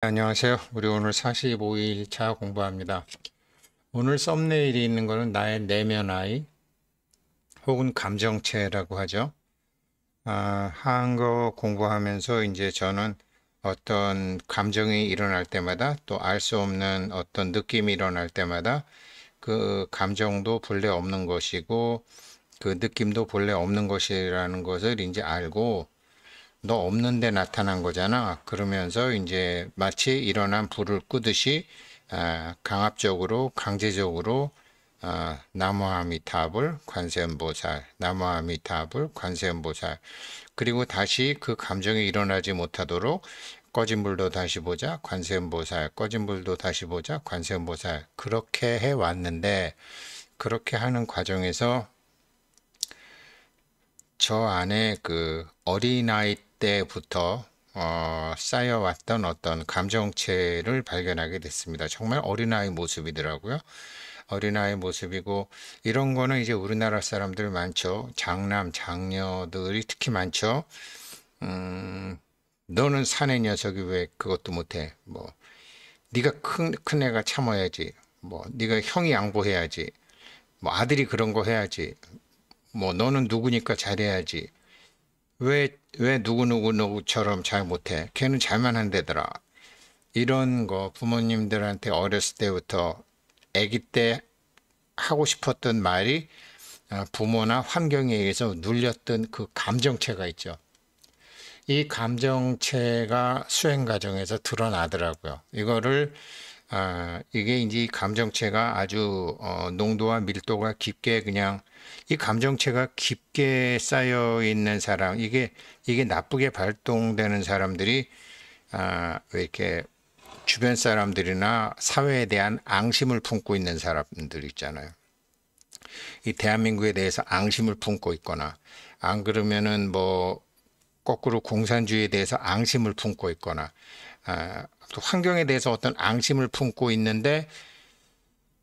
안녕하세요. 우리 오늘 45일차 공부합니다. 오늘 썸네일이 있는 거는 나의 내면 아이 혹은 감정체라고 하죠. 한거 공부하면서 이제 저는 어떤 감정이 일어날 때마다 또 알 수 없는 어떤 느낌이 일어날 때마다 그 감정도 본래 없는 것이고 그 느낌도 본래 없는 것이라는 것을 이제 알고 너 없는데 나타난 거잖아. 그러면서 이제 마치 일어난 불을 끄듯이 강압적으로 강제적으로 나무아미타불 관세음보살, 나무아미타불 관세음보살. 그리고 다시 그 감정이 일어나지 못하도록 꺼진 불도 다시 보자 관세음보살, 꺼진 불도 다시 보자 관세음보살. 그렇게 해 왔는데 그렇게 하는 과정에서 저 안에 그 어린아이 때부터 쌓여왔던 어떤 감정체를 발견하게 됐습니다. 정말 어린아이 모습이더라고요. 어린아이 모습이고 이런 거는 이제 우리나라 사람들 많죠. 장남, 장녀들이 특히 많죠. 너는 사내 녀석이 왜 그것도 못해? 뭐 네가 큰 애가 참아야지. 뭐 네가 형이 양보해야지. 뭐 아들이 그런 거 해야지. 뭐 너는 누구니까 잘해야지. 왜 누구처럼 잘 못해? 걔는 잘만 한대더라. 이런 거 부모님들한테 어렸을 때부터 아기 때 하고 싶었던 말이 부모나 환경에 의해서 눌렸던 그 감정체가 있죠. 이 감정체가 수행 과정에서 드러나더라고요. 이게 이제 감정체가 아주 농도와 밀도가 깊게 그냥 이 감정체가 깊게 쌓여 있는 사람, 이게 나쁘게 발동되는 사람들이 왜 이렇게 주변 사람들이나 사회에 대한 앙심을 품고 있는 사람들 있잖아요. 이 대한민국에 대해서 앙심을 품고 있거나 안 그러면은 뭐 거꾸로 공산주의에 대해서 앙심을 품고 있거나 또 환경에 대해서 어떤 앙심을 품고 있는데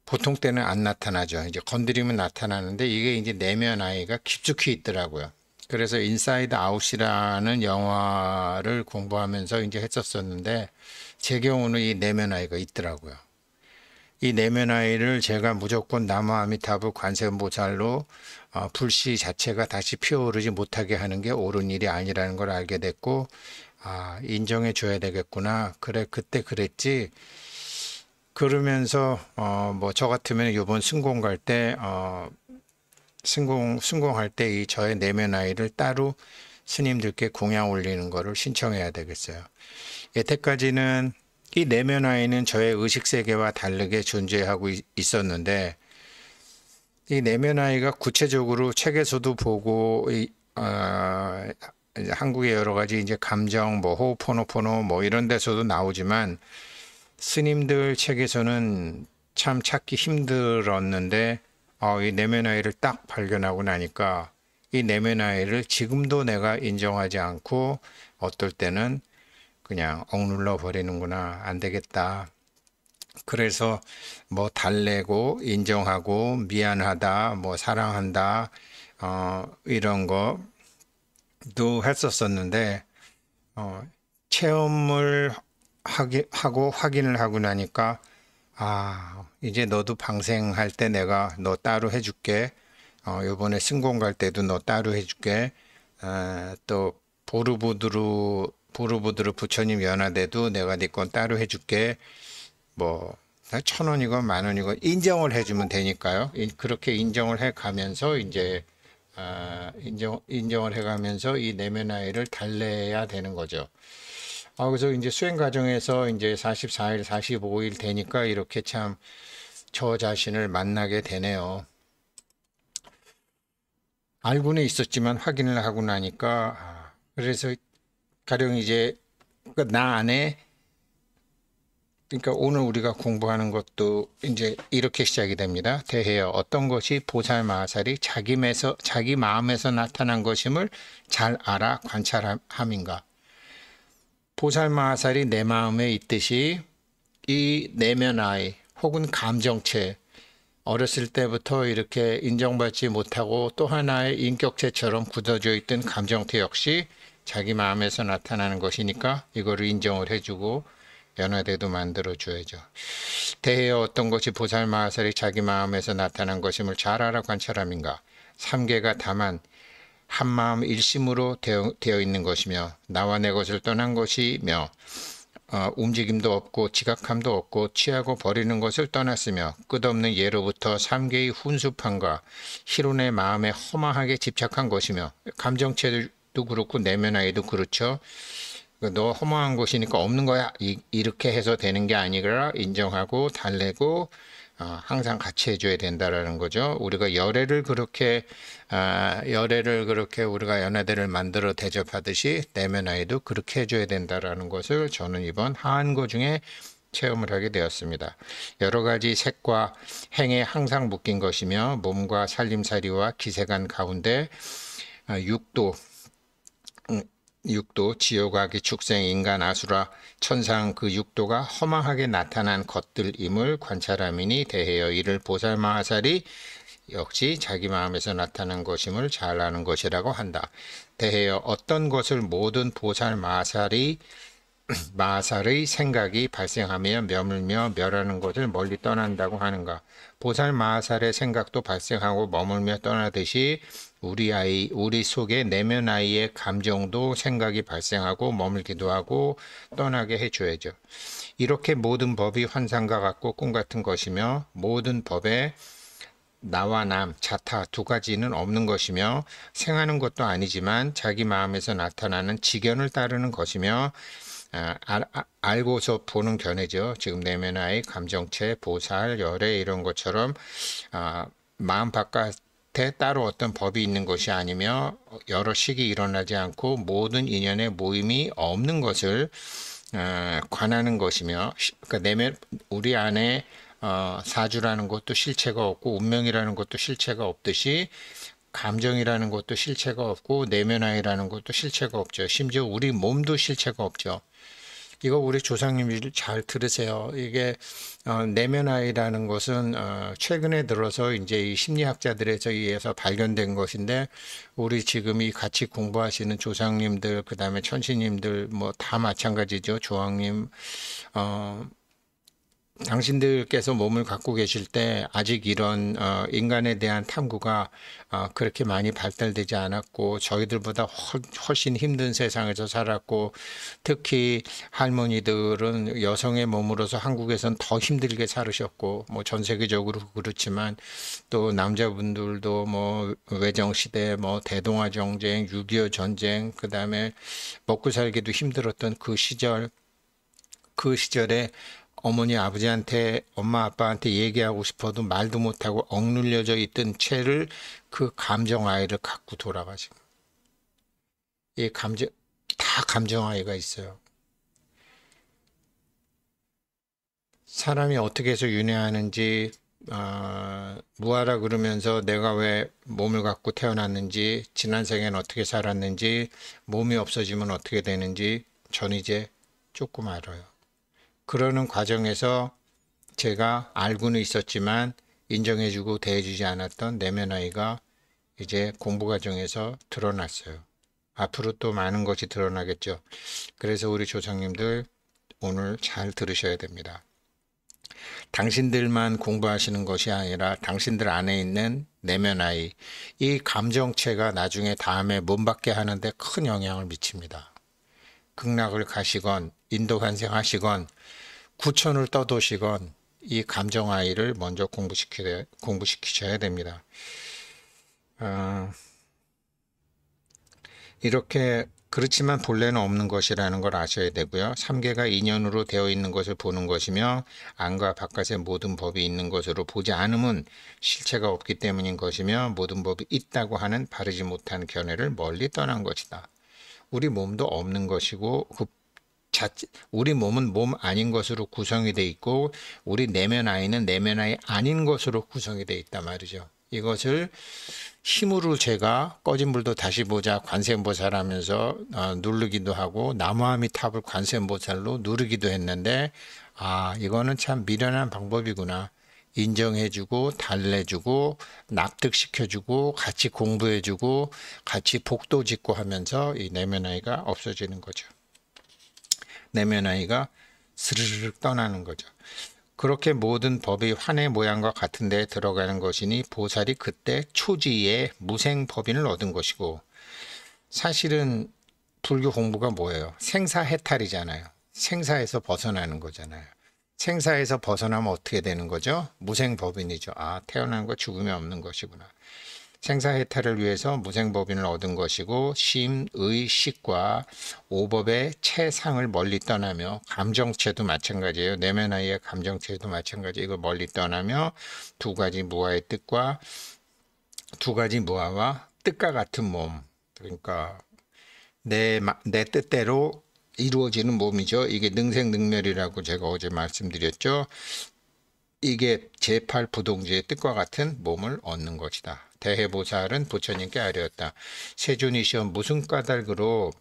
보통 때는 안 나타나죠. 이제 건드리면 나타나는데 이게 이제 내면 아이가 깊숙이 있더라고요. 그래서 인사이드 아웃이라는 영화를 공부하면서 이제 했었었는데 제 경우는 이 내면 아이가 있더라고요. 이 내면 아이를 제가 무조건 나무아미타불 관세음보살로 불씨 자체가 다시 피어오르지 못하게 하는 게 옳은 일이 아니라는 걸 알게 됐고 인정해 줘야 되겠구나. 그래 그때 그랬지. 그러면서 뭐 저 같으면 이번 승공 갈 때 승공할 때 이 저의 내면 아이를 따로 스님들께 공양 올리는 거를 신청해야 되겠어요. 여태까지는 이 내면 아이는 저의 의식 세계와 다르게 존재하고 있었는데 이 내면 아이가 구체적으로 책에서도 보고 한국의 여러 가지 이제 감정 뭐 호포노포노 뭐 이런 데서도 나오지만 스님들 책에서는 참 찾기 힘들었는데 이 내면 아이를 딱 발견하고 나니까 이 내면 아이를 지금도 내가 인정하지 않고 어떨 때는 그냥 억눌러 버리는구나. 안 되겠다. 그래서 뭐 달래고 인정하고 미안하다, 뭐 사랑한다, 이런 거도 했었었는데 체험을 하고 확인을 하고 나니까 이제 너도 방생할 때 내가 너 따로 해줄게. 요번에 승공 갈 때도 너 따로 해줄게. 또 보르부드루 부처님 연화대도 내가 네 건 따로 해줄게. 뭐 1,000원이건 10,000원이건 인정을 해주면 되니까요. 그렇게 인정을 해가면서 이제 인정을 해가면서 이 내면 아이를 달래야 되는 거죠. 그래서 이제 수행 과정에서 이제 44일, 45일 되니까 이렇게 참 저 자신을 만나게 되네요. 알고는 있었지만 확인을 하고 나니까 그래서 가령 이제 나 안에 그러니까 오늘 우리가 공부하는 것도 이제 이렇게 시작이 됩니다. 대해여 어떤 것이 보살마살이 자기 마음에서 나타난 것임을 잘 알아 관찰함인가. 보살마살이 내 마음에 있듯이 이 내면 아이 혹은 감정체 어렸을 때부터 이렇게 인정받지 못하고 또 하나의 인격체처럼 굳어져 있던 감정체 역시 자기 마음에서 나타나는 것이니까 이거를 인정을 해주고 연화대도 만들어줘야죠. 대해여 어떤 것이 보살마하살이 자기 마음에서 나타난 것임을 잘 알아 관찰함인가. 삼계가 다만 한마음 일심으로 되어 있는 것이며 나와 내 것을 떠난 것이며 움직임도 없고 지각함도 없고 취하고 버리는 것을 떠났으며 끝없는 예로부터 삼계의 훈수판과 희론의 마음에 허망하게 집착한 것이며 감정체도 그렇고 내면아이도 그렇죠. 너 허망한 것이니까 없는 거야. 이렇게 해서 되는 게 아니라 인정하고 달래고 항상 같이 해줘야 된다라는 거죠. 우리가 열애를 그렇게 우리가 연애대를 만들어 대접하듯이 내면 아이도 그렇게 해줘야 된다라는 것을 저는 이번 하한거 중에 체험을 하게 되었습니다. 여러 가지 색과 행에 항상 묶인 것이며 몸과 살림살이와 기세간 가운데 육도, 지옥악의 축생, 인간, 아수라, 천상 그 육도가 허망하게 나타난 것들임을 관찰함이니 대해여 이를 보살마하살이 역시 자기 마음에서 나타난 것임을 잘 아는 것이라고 한다. 대해여 어떤 것을 모든 보살마하살의 생각이 발생하며 머물며 멸하는 것을 멀리 떠난다고 하는가. 보살마하살의 생각도 발생하고 머물며 떠나듯이 우리 속에 내면 아이의 감정도 생각이 발생하고 머물기도 하고 떠나게 해줘야죠. 이렇게 모든 법이 환상과 같고 꿈 같은 것이며 모든 법에 나와 남, 자타 두 가지는 없는 것이며 생하는 것도 아니지만 자기 마음에서 나타나는 지견을 따르는 것이며 알고서 보는 견해죠. 지금 내면의 감정체, 보살, 열애 이런 것처럼 마음 바깥에 따로 어떤 법이 있는 것이 아니며 여러 식이 일어나지 않고 모든 인연의 모임이 없는 것을 관하는 것이며 그러니까 내면 우리 안에 사주라는 것도 실체가 없고 운명이라는 것도 실체가 없듯이 감정이라는 것도 실체가 없고 내면아이라는 것도 실체가 없죠. 심지어 우리 몸도 실체가 없죠. 이거 우리 조상님들 잘 들으세요. 이게 내면아이라는 것은 최근에 들어서 이제 이 심리학자들에 의해서 발견된 것인데 우리 지금 이 같이 공부하시는 조상님들 그다음에 천신님들 뭐 다 마찬가지죠. 조왕님 당신들께서 몸을 갖고 계실 때 아직 이런 인간에 대한 탐구가 그렇게 많이 발달되지 않았고 저희들보다 훨씬 힘든 세상에서 살았고 특히 할머니들은 여성의 몸으로서 한국에선 더 힘들게 살으셨고 뭐 전 세계적으로 그렇지만 또 남자분들도 뭐 외정시대 뭐 대동아 정쟁 6.25 전쟁 그다음에 먹고 살기도 힘들었던 그 시절에 어머니 아버지한테 엄마 아빠한테 얘기하고 싶어도 말도 못하고 억눌려져 있던 채를 그 감정 아이를 갖고 돌아가신 이 감정 아이가 있어요. 사람이 어떻게 해서 윤회하는지 무하라 그러면서 내가 왜 몸을 갖고 태어났는지 지난 생에는 어떻게 살았는지 몸이 없어지면 어떻게 되는지 전 이제 조금 알아요. 그러는 과정에서 제가 알고는 있었지만 인정해주고 대해주지 않았던 내면 아이가 이제 공부 과정에서 드러났어요. 앞으로 또 많은 것이 드러나겠죠. 그래서 우리 조상님들 오늘 잘 들으셔야 됩니다. 당신들만 공부하시는 것이 아니라 당신들 안에 있는 내면 아이, 이 감정체가 나중에 다음에 몸밖에 하는데 큰 영향을 미칩니다. 극락을 가시건 인도 환생하시건 구천을 떠도시건 이 감정 아이를 먼저 공부시키셔야 됩니다. 이렇게 그렇지만 본래는 없는 것이라는 걸 아셔야 되고요. 삼계가 인연으로 되어 있는 것을 보는 것이며 안과 바깥의 모든 법이 있는 것으로 보지 않음은 실체가 없기 때문인 것이며 모든 법이 있다고 하는 바르지 못한 견해를 멀리 떠난 것이다. 우리 몸도 없는 것이고 우리 몸은 몸 아닌 것으로 구성이 돼 있고 우리 내면 아이는 내면 아이 아닌 것으로 구성이 돼 있단 말이죠. 이것을 힘으로 제가 꺼진 불도 다시 보자 관세음보살 하면서 누르기도 하고 나무아미탑을 관세음보살로 누르기도 했는데 이거는 참 미련한 방법이구나. 인정해주고 달래주고 납득시켜주고 같이 공부해주고 같이 복도 짓고 하면서 이 내면 아이가 없어지는 거죠. 내면 아이가 스르륵 떠나는 거죠. 그렇게 모든 법이 환의 모양과 같은 데에 들어가는 것이니 보살이 그때 초지에 무생법인을 얻은 것이고, 사실은 불교 공부가 뭐예요? 생사해탈이잖아요. 생사에서 벗어나는 거잖아요. 생사에서 벗어나면 어떻게 되는 거죠? 무생법인이죠. 아, 태어난 거 죽음이 없는 것이구나. 생사해탈을 위해서 무생법인을 얻은 것이고, 심, 의, 식과 오법의 체상을 멀리 떠나며, 감정체도 마찬가지예요. 내면아이의 감정체도 마찬가지. 이거 멀리 떠나며 두 가지 무아의 뜻과 두 가지 무아와 뜻과 같은 몸. 그러니까 내 뜻대로 이루어지는 몸이죠. 이게 능생능멸이라고 제가 어제 말씀드렸죠. 이게 제8부동지의 뜻과 같은 몸을 얻는 것이다. 대해보살은 부처님께 아뢰었다. 세존이시여 무슨 까닭으로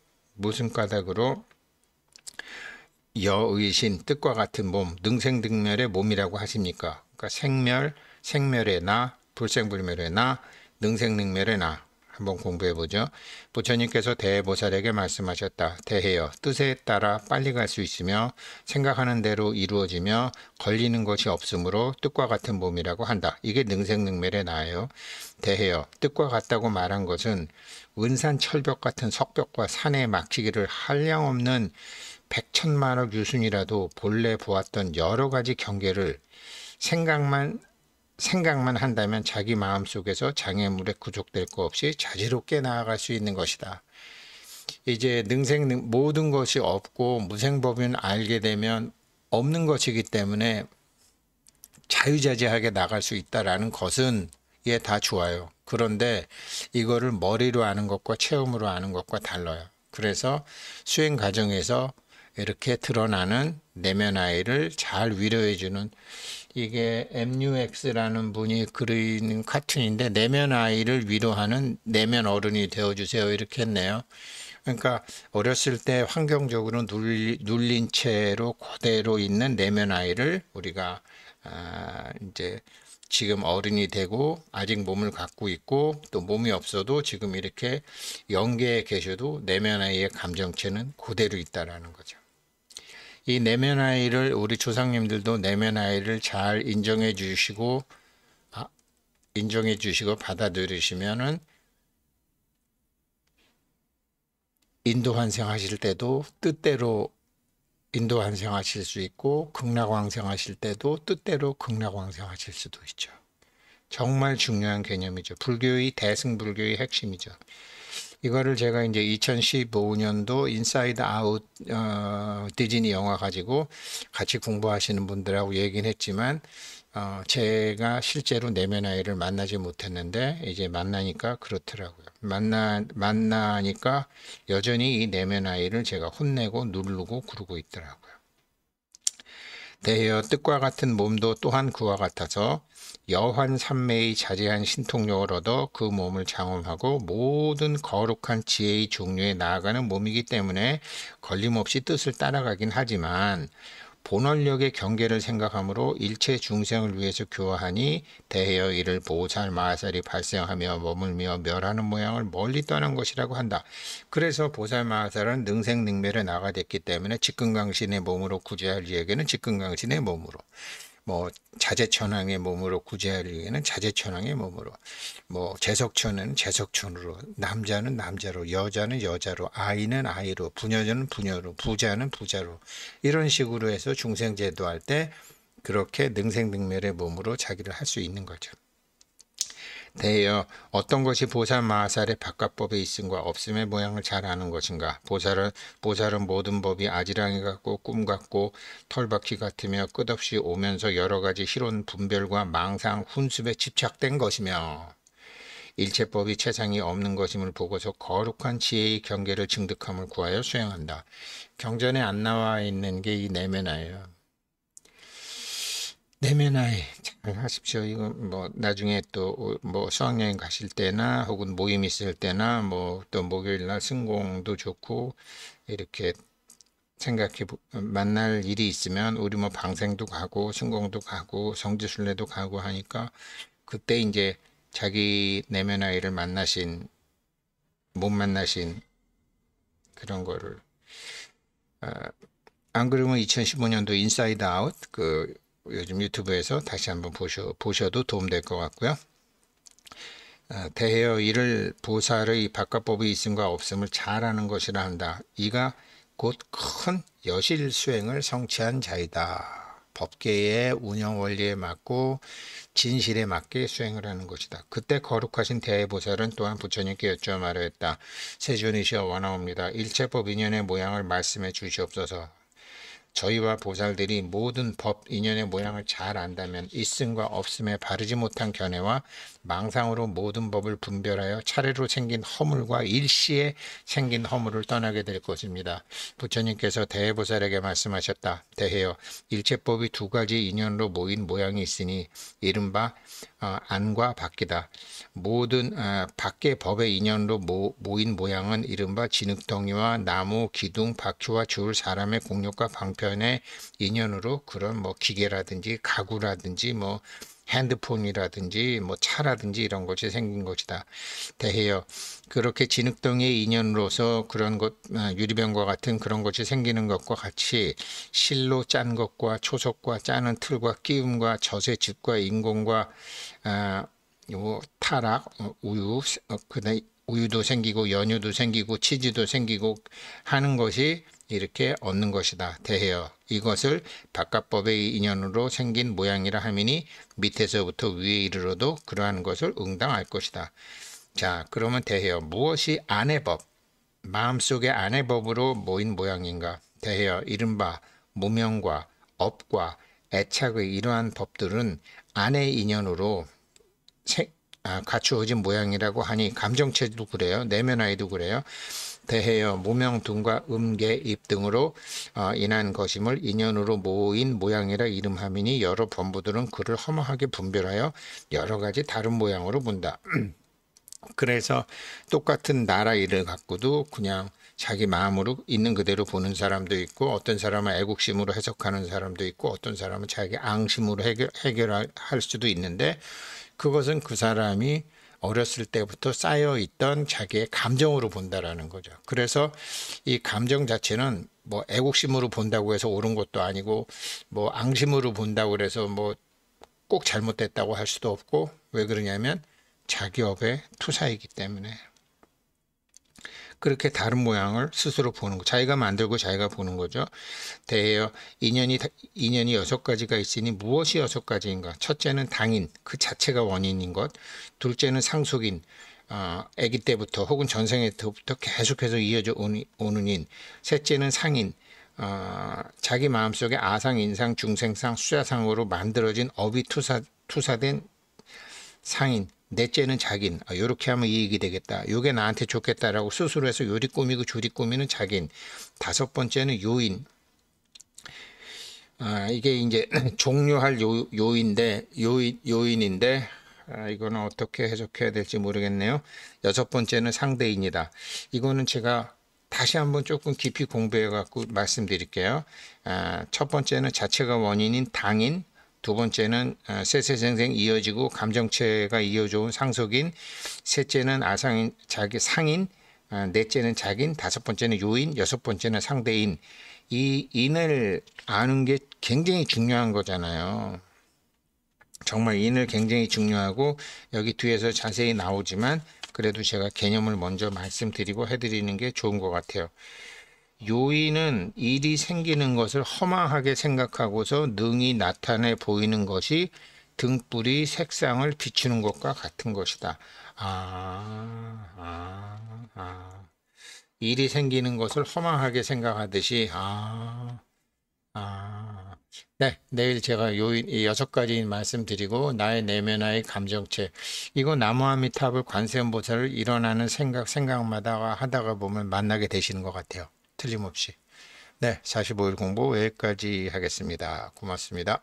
여의신 뜻과 같은 몸, 능생능멸의 몸이라고 하십니까? 그러니까 생멸의 나, 불생불멸의 나, 능생능멸의 나. 한번 공부해 보죠. 부처님께서 대해보살에게 말씀하셨다. 대해여, 뜻에 따라 빨리 갈 수 있으며 생각하는 대로 이루어지며 걸리는 것이 없으므로 뜻과 같은 몸이라고 한다. 이게 능생능멸의 나예요. 대해여, 뜻과 같다고 말한 것은 은산철벽 같은 석벽과 산에 막히기를 한량없는 백천만억 유순이라도 본래 보았던 여러 가지 경계를 생각만 한다면 자기 마음속에서 장애물에 구족될 거 없이 자지롭게 나아갈 수 있는 것이다. 이제 모든 것이 없고 무생법인 알게 되면 없는 것이기 때문에 자유자재하게 나갈 수 있다라는 것은 다 좋아요. 그런데 이거를 머리로 아는 것과 체험으로 아는 것과 달라요. 그래서 수행 과정에서 이렇게 드러나는 내면 아이를 잘 위로해주는, 이게 MUX라는 분이 그리는 카툰인데, 내면 아이를 위로하는 내면 어른이 되어주세요 이렇게 했네요. 그러니까 어렸을 때 환경적으로 눌린 채로 그대로 있는 내면 아이를 우리가 이제 지금 어른이 되고 아직 몸을 갖고 있고 또 몸이 없어도 지금 이렇게 영계에 계셔도 내면 아이의 감정체는 그대로 있다라는 거죠. 이 내면 아이를 우리 조상님들도 내면 아이를 잘 인정해 주시고 받아들이시면은 인도 환생하실 때도 뜻대로 인도 환생하실 수 있고 극락왕생하실 때도 뜻대로 극락왕생하실 수도 있죠. 정말 중요한 개념이죠. 불교의 대승불교의 핵심이죠. 이거를 제가 이제 2015년도 인사이드 아웃 디즈니 영화 가지고 같이 공부하시는 분들하고 얘기는 했지만 제가 실제로 내면 아이를 만나지 못했는데 이제 만나니까 그렇더라고요. 만나니까 여전히 이 내면 아이를 제가 혼내고 누르고 그러고 있더라고요. 대여 뜻과 같은 몸도 또한 그와 같아서 여환 삼매의 자제한 신통력을 얻어 그 몸을 장엄하고 모든 거룩한 지혜의 종류에 나아가는 몸이기 때문에 걸림없이 뜻을 따라가긴 하지만 본원력의 경계를 생각하므로 일체 중생을 위해서 교화하니 대하여 이를 보살 마하살이 발생하며 머물며 멸하는 모양을 멀리 떠난 것이라고 한다. 그래서 보살 마하살은 능생능멸에 나가됐기 때문에 직근강신의 몸으로 구제할 이에게는 직근강신의 몸으로, 뭐 자재천왕의 몸으로 구제할 이에게는 자재천왕의 몸으로, 뭐 재석천은 재석천으로, 남자는 남자로, 여자는 여자로, 아이는 아이로, 부녀는 부녀로, 부자는 부자로, 이런 식으로 해서 중생 제도할 때 그렇게 능생능멸의 몸으로 자기를 할 수 있는 거죠. 대여 어떤 것이 보살 마하살의 바깥법에 있음과 없음의 모양을 잘 아는 것인가? 보살은 모든 법이 아지랑이 같고 꿈 같고 털바퀴 같으며 끝없이 오면서 여러 가지 희론 분별과 망상 훈습에 집착된 것이며 일체법이 체상이 없는 것임을 보고서 거룩한 지혜의 경계를 증득함을 구하여 수행한다. 경전에 안 나와 있는 게 이 내면아예요. 내면아이 잘 하십시오. 이거 뭐 나중에 또 뭐 수학여행 가실 때나 혹은 모임 있을 때나 뭐 또 목요일날 승공도 좋고 이렇게 만날 일이 있으면 우리 뭐 방생도 가고 승공도 가고 성지순례도 가고 하니까 그때 이제 자기 내면아이를 못 만나신 그런 거를 안 그러면 2015년도 인사이드 아웃 그 요즘 유튜브에서 다시 한번 보셔도 도움될 것 같고요. 대헤어 이를 보살의 바깥법이 있음과 없음을 잘 아는 것이라 한다. 이가 곧 큰 여실 수행을 성취한 자이다. 법계의 운영 원리에 맞고 진실에 맞게 수행을 하는 것이다. 그때 거룩하신 대보살은 또한 부처님께 여쭈어 말하였다. 세존이시여 원하옵니다. 일체법 인연의 모양을 말씀해 주시옵소서. 저희와 보살들이 모든 법 인연의 모양을 잘 안다면 있음과 없음에 바르지 못한 견해와 망상으로 모든 법을 분별하여 차례로 생긴 허물과 일시에 생긴 허물을 떠나게 될 것입니다. 부처님께서 대보살에게 말씀하셨다. 대헤어 일체법이 두 가지 인연으로 모인 모양이 있으니 이른바 안과 밖이다. 모든 밖의 법의 인연으로 모인 모양은 이른바 진흙덩이와 나무, 기둥, 바퀴와 줄, 사람의 공력과 방편의 인연으로 그런 뭐 기계라든지 가구라든지 뭐 핸드폰이라든지 뭐 차라든지 이런 것이 생긴 것이다. 대헤어 그렇게 진흙덩이의 인연으로서 그런 것 유리병과 같은 그런 것이 생기는 것과 같이 실로 짠 것과 초석과 짜는 틀과 끼움과 젖의 즙과 인공과 요 타락 우유 그다음 우유도 생기고 연유도 생기고 치즈도 생기고 하는 것이 이렇게 얻는 것이다. 대헤어 이것을 바깥법의 인연으로 생긴 모양이라 하미니 밑에서부터 위에 이르러도 그러한 것을 응당 알 것이다. 자, 그러면 대헤어 무엇이 안의 법, 마음속의 안의 법으로 모인 모양인가? 대헤어 이른바 무명과 업과 애착의 이러한 법들은 안의 인연으로 갖추어진 모양이라고 하니 감정체도 그래요. 내면아이도 그래요. 대헤어 무명 등과 음계 입 등으로 인한 것임을 인연으로 모인 모양이라 이름하미니 여러 범부들은 그를 허망하게 분별하여 여러 가지 다른 모양으로 본다. 그래서 똑같은 나라 일을 갖고도 그냥 자기 마음으로 있는 그대로 보는 사람도 있고 어떤 사람은 애국심으로 해석하는 사람도 있고 어떤 사람은 자기 앙심으로 해결할 수도 있는데 그것은 그 사람이 어렸을 때부터 쌓여있던 자기의 감정으로 본다라는 거죠. 그래서 이 감정 자체는 뭐 애국심으로 본다고 해서 옳은 것도 아니고 뭐 앙심으로 본다고 해서 뭐 꼭 잘못됐다고 할 수도 없고 왜 그러냐면 자기 업의 투사이기 때문에 그렇게 다른 모양을 스스로 보는 거, 자기가 만들고 자기가 보는 거죠. 대헤어 인연이 6가지가 있으니 무엇이 6가지인가? 첫째는 당인, 그 자체가 원인인 것. 둘째는 상속인, 아기 때부터 혹은 전생에 때부터 계속해서 이어져 오는 인. 셋째는 상인, 자기 마음속에 아상, 인상, 중생상, 수자상으로 만들어진 업이 투사된 상인. 넷째는 자긴. 요렇게 하면 이익이 되겠다. 요게 나한테 좋겠다라고 스스로 해서 요리 꾸미고 조리 꾸미는 자긴. 다섯 번째는 요인. 이게 이제 종료할 요인인데 이거는 어떻게 해석해야 될지 모르겠네요. 여섯 번째는 상대인이다. 이거는 제가 다시 한번 조금 깊이 공부해 갖고 말씀드릴게요. 첫 번째는 자체가 원인인 당인, 두 번째는 세세생생 이어지고 감정체가 이어져 온 상속인, 셋째는 아상인, 자기 상인, 넷째는 자긴, 다섯 번째는 요인, 여섯 번째는 상대인. 이 인을 아는 게 굉장히 중요한 거잖아요. 정말 인을 굉장히 중요하고 여기 뒤에서 자세히 나오지만 그래도 제가 개념을 먼저 말씀드리고 해드리는 게 좋은 것 같아요. 요인은 일이 생기는 것을 허망하게 생각하고서 능히 나타내 보이는 것이 등불이 색상을 비추는 것과 같은 것이다. 일이 생기는 것을 허망하게 생각하듯이 네, 내일 제가 요인 이 6가지 말씀드리고 나의 내면의 감정체 이거 나무아미타불 관세음보살을 일어나는 생각마다 하다가 보면 만나게 되시는 것 같아요. 틀림없이. 네, 45일 공부 여기까지 하겠습니다. 고맙습니다.